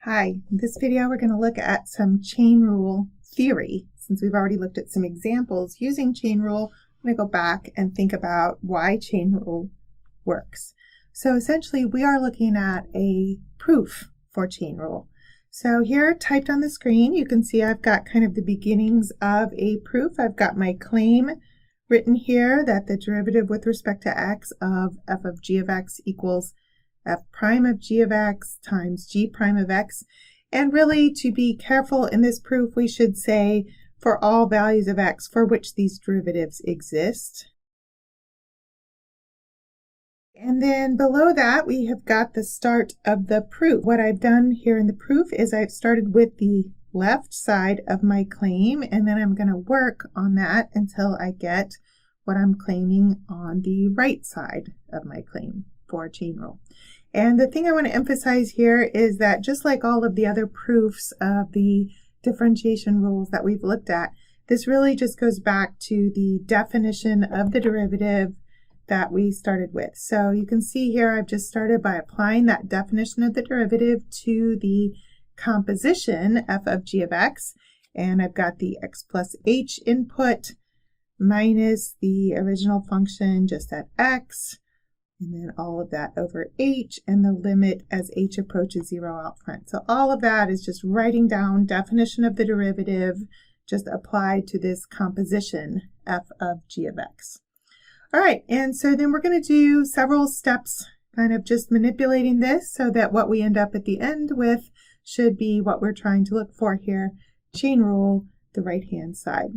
Hi, in this video we're going to look at some chain rule theory. Since we've already looked at some examples using chain rule, I'm going to go back and think about why chain rule works. So essentially we are looking at a proof for chain rule. So here typed on the screen you can see I've got kind of the beginnings of a proof. I've got my claim written here that the derivative with respect to x of f of g of x equals f prime of g of x times g prime of x. And really, to be careful in this proof, we should say for all values of x for which these derivatives exist. And then below that, we have got the start of the proof. What I've done here in the proof is I've started with the left side of my claim, and then I'm going to work on that until I get what I'm claiming on the right side of my claim for chain rule. And the thing I want to emphasize here is that just like all of the other proofs of the differentiation rules that we've looked at, this really just goes back to the definition of the derivative that we started with. So you can see here I've just started by applying that definition of the derivative to the composition f of g of x, and I've got the x plus h input minus the original function just at x, and then all of that over h, and the limit as h approaches 0 out front. So all of that is just writing down definition of the derivative just applied to this composition f of g of x. All right, and so then we're going to do several steps kind of just manipulating this so that what we end up at the end with should be what we're trying to look for here, chain rule, the right-hand side.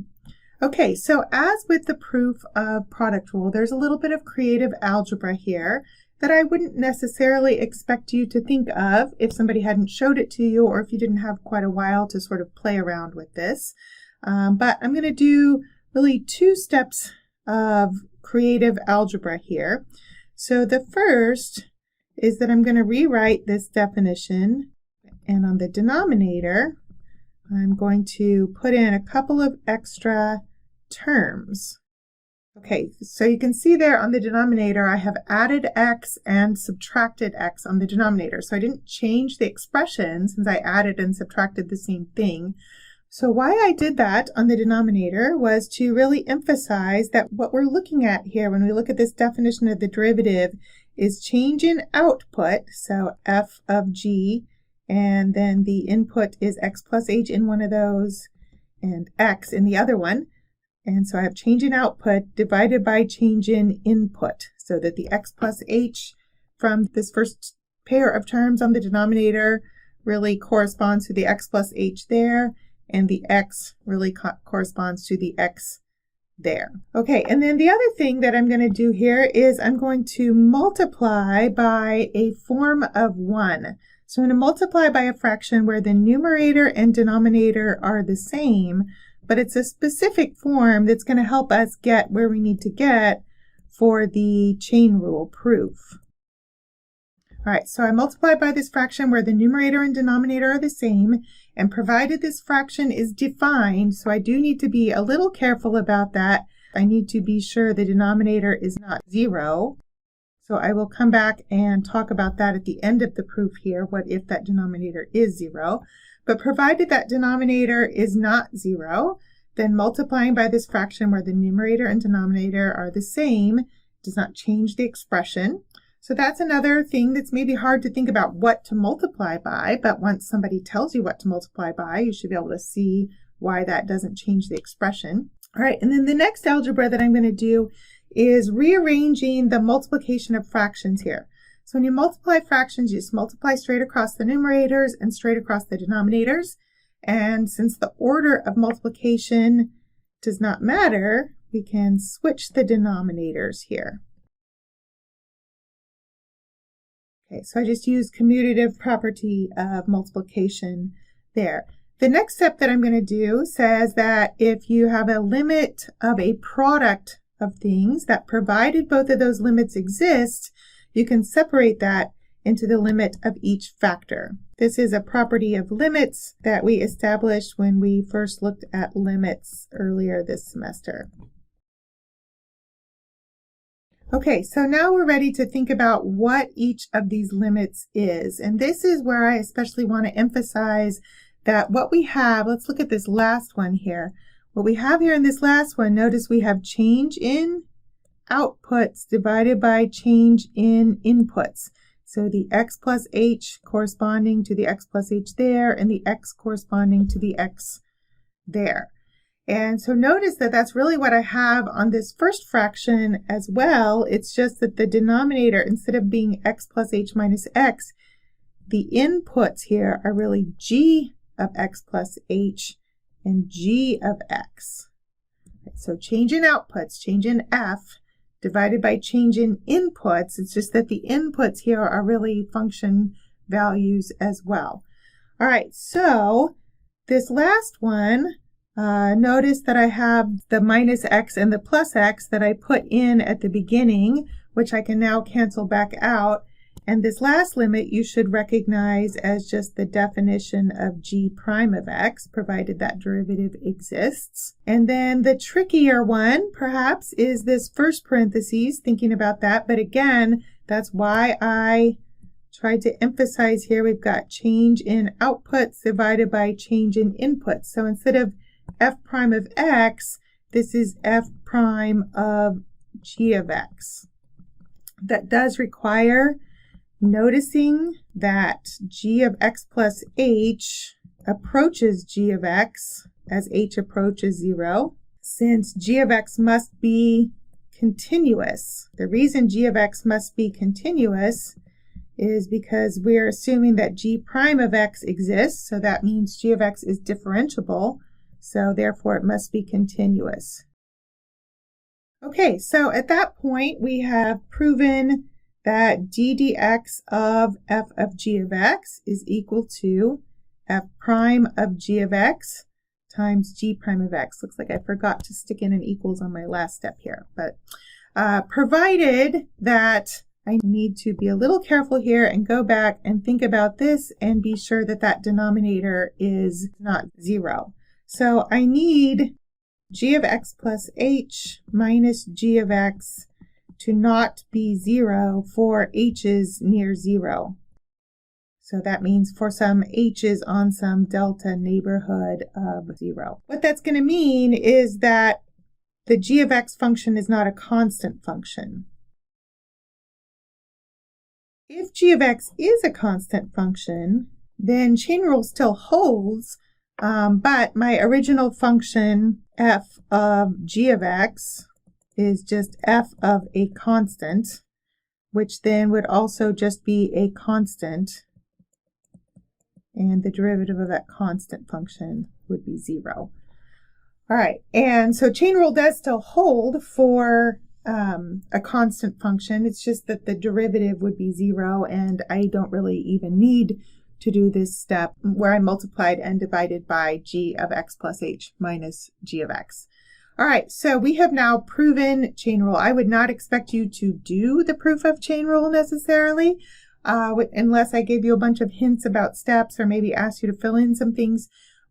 Okay, so as with the proof of product rule, there's a little bit of creative algebra here that I wouldn't necessarily expect you to think of if somebody hadn't showed it to you or if you didn't have quite a while to sort of play around with this. But I'm going to do really two steps of creative algebra here. So the first is that I'm going to rewrite this definition, and on the denominator I'm going to put in a couple of extra terms. Okay, so you can see there on the denominator I have added x and subtracted x on the denominator. So I didn't change the expression since I added and subtracted the same thing. So why I did that on the denominator was to really emphasize that what we're looking at here when we look at this definition of the derivative is change in output, so f of g, and then the input is x plus h in one of those and x in the other one. And so I have change in output divided by change in input, so that the x plus h from this first pair of terms on the denominator really corresponds to the x plus h there, and the x really corresponds to the x there. Okay, and then the other thing that I'm going to do here is I'm going to multiply by a form of 1. So I'm going to multiply by a fraction where the numerator and denominator are the same, but it's a specific form that's going to help us get where we need to get for the chain rule proof. All right, so I multiply by this fraction where the numerator and denominator are the same, and provided this fraction is defined, so I do need to be a little careful about that. I need to be sure the denominator is not 0. So I will come back and talk about that at the end of the proof here, what if that denominator is 0. But provided that denominator is not 0, then multiplying by this fraction where the numerator and denominator are the same does not change the expression. So that's another thing that's maybe hard to think about what to multiply by, but once somebody tells you what to multiply by, you should be able to see why that doesn't change the expression. All right, and then the next algebra that I'm going to do is rearranging the multiplication of fractions here. So when you multiply fractions, you just multiply straight across the numerators and straight across the denominators. And since the order of multiplication does not matter, we can switch the denominators here. Okay, so I just use commutative property of multiplication there. The next step that I'm going to do says that if you have a limit of a product of things, that provided both of those limits exist, you can separate that into the limit of each factor. This is a property of limits that we established when we first looked at limits earlier this semester. Okay, so now we're ready to think about what each of these limits is. And this is where I especially want to emphasize that what we have, let's look at this last one here. What we have here in this last one, notice we have change in outputs divided by change in inputs. So the x plus h corresponding to the x plus h there, and the x corresponding to the x there. And so notice that that's really what I have on this first fraction as well. It's just that the denominator, instead of being x plus h minus x, the inputs here are really g of x plus h and g of x. So change in outputs, change in f, divided by change in inputs. It's just that the inputs here are really function values as well. All right, so this last one, notice that I have the minus x and the plus x that I put in at the beginning, which I can now cancel back out. And this last limit you should recognize as just the definition of g prime of x, provided that derivative exists. And then the trickier one, perhaps, is this first parentheses, thinking about that. But again, that's why I tried to emphasize here, we've got change in outputs divided by change in inputs. So instead of f prime of x, this is f prime of g of x. That does require noticing that g of x plus h approaches g of x as h approaches 0, since g of x must be continuous. The reason g of x must be continuous is because we're assuming that g prime of x exists, so that means g of x is differentiable. So therefore it must be continuous. Okay, so at that point we have proven that d dx of f of g of x is equal to f prime of g of x times g prime of x. Looks like I forgot to stick in an equals on my last step here, but provided that I need to be a little careful here and go back and think about this and be sure that that denominator is not 0. So I need g of x plus h minus g of x to not be 0 for h's near 0. So that means for some h's on some delta neighborhood of 0. What that's going to mean is that the g of x function is not a constant function. If g of x is a constant function, then chain rule still holds. But my original function f of g of x is just f of a constant, which then would also just be a constant, and the derivative of that constant function would be 0. All right, and so chain rule does still hold for a constant function. It's just that the derivative would be 0, and I don't really even need to do this step where I multiplied and divided by g of x plus h minus g of x. All right, so we have now proven chain rule. I would not expect you to do the proof of chain rule necessarily, unless I gave you a bunch of hints about steps or maybe asked you to fill in some things.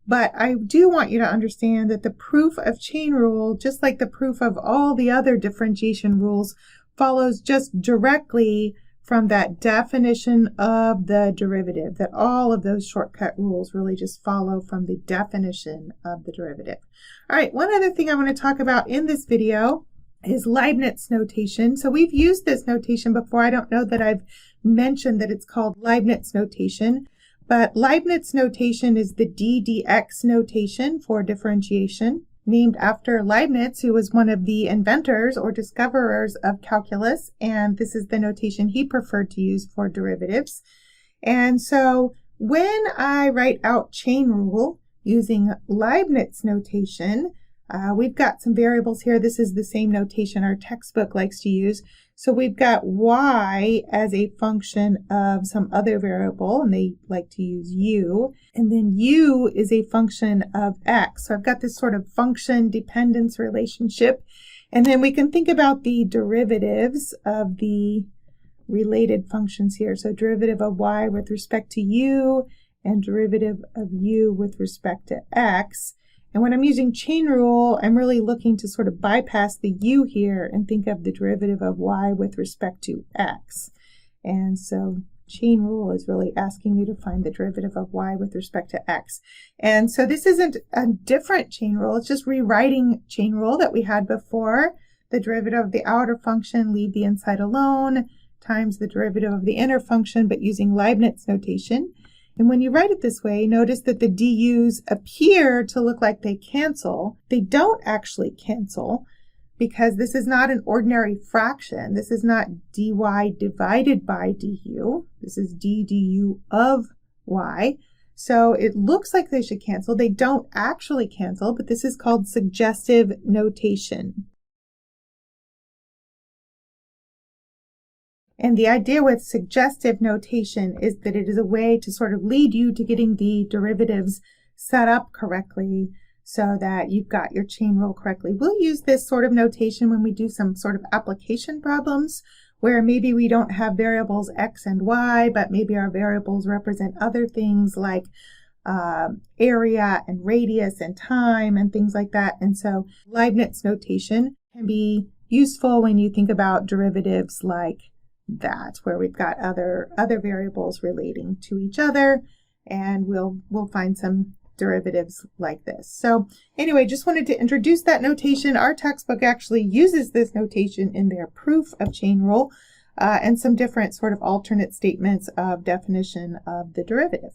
But I do want you to understand that the proof of chain rule, just like the proof of all the other differentiation rules, follows just directly from that definition of the derivative, that all of those shortcut rules really just follow from the definition of the derivative. All right, one other thing I want to talk about in this video is Leibniz notation. So we've used this notation before. I don't know that I've mentioned that it's called Leibniz notation, but Leibniz notation is the d dx notation for differentiation, named after Leibniz, who was one of the inventors or discoverers of calculus, and this is the notation he preferred to use for derivatives. And so when I write out chain rule using Leibniz notation, we've got some variables here. This is the same notation our textbook likes to use. So we've got y as a function of some other variable, and they like to use u. And then u is a function of x. So I've got this sort of function dependence relationship. And then we can think about the derivatives of the related functions here. So derivative of y with respect to u and derivative of u with respect to x. And when I'm using chain rule, I'm really looking to sort of bypass the u here and think of the derivative of y with respect to x. And so chain rule is really asking you to find the derivative of y with respect to x. And so this isn't a different chain rule, it's just rewriting chain rule that we had before. The derivative of the outer function, leave the inside alone, times the derivative of the inner function, but using Leibniz notation. And when you write it this way, notice that the du's appear to look like they cancel. They don't actually cancel because this is not an ordinary fraction. This is not dy divided by du. This is d du of y. So it looks like they should cancel. They don't actually cancel, but this is called suggestive notation. And the idea with suggestive notation is that it is a way to sort of lead you to getting the derivatives set up correctly so that you've got your chain rule correctly. We'll use this sort of notation when we do some sort of application problems where maybe we don't have variables x and y, but maybe our variables represent other things like area and radius and time and things like that. And so Leibniz notation can be useful when you think about derivatives like that, where we've got other variables relating to each other, and we'll find some derivatives like this. So anyway, just wanted to introduce that notation. Our textbook actually uses this notation in their proof of chain rule and some different sort of alternate statements of definition of the derivative.